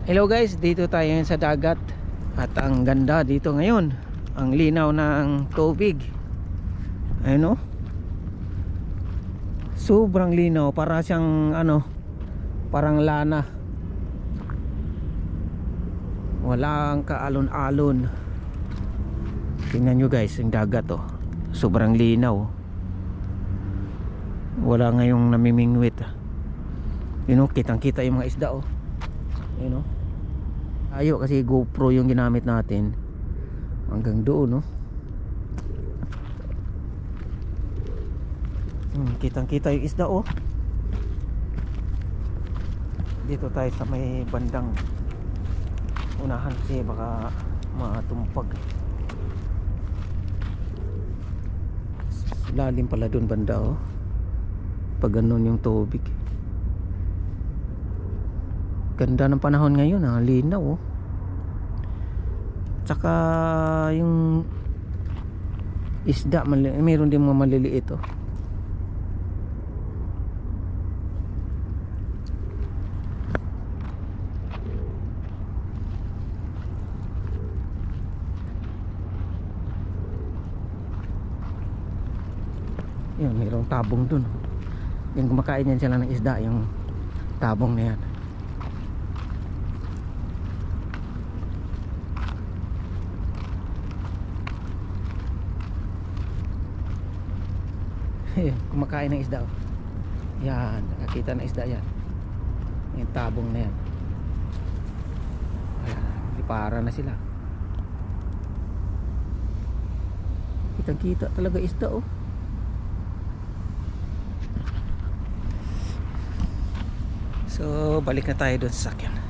Hello guys, dito tayo ngayon sa dagat. At ang ganda dito ngayon. Ang linaw ng tubig. Ayun o. Sobrang linaw, para siyang parang lana. Walang kaalon-alon. Tingnan nyo guys, yung dagat oh. Sobrang linaw. Wala ngayong namimingwit. Yun o, kitang-kita yung mga isda oh. Yun o. Ayo kasi GoPro yung ginamit natin. Hanggang doon no. Kitang-kita yung isda oh. Dito tayo sa may bandang unahan kasi baka matumpag. Lalim pala doon banda oh. Pag ganun yung tubig. Ganda ng panahon ngayon ah, linaw oh. Tsaka yung isda mayroon din mga maliliit oh. Yun, mayroong tabong dun. Yung kumakain yan sila ng isda, yung tabong na yan. Kumakain ng isda oh. Yan, nakakita ng isda yan. Yung tabong na yan. Ayan, para na sila. Kitang kita talaga isda oh. So balik na tayo doon sa sakyan.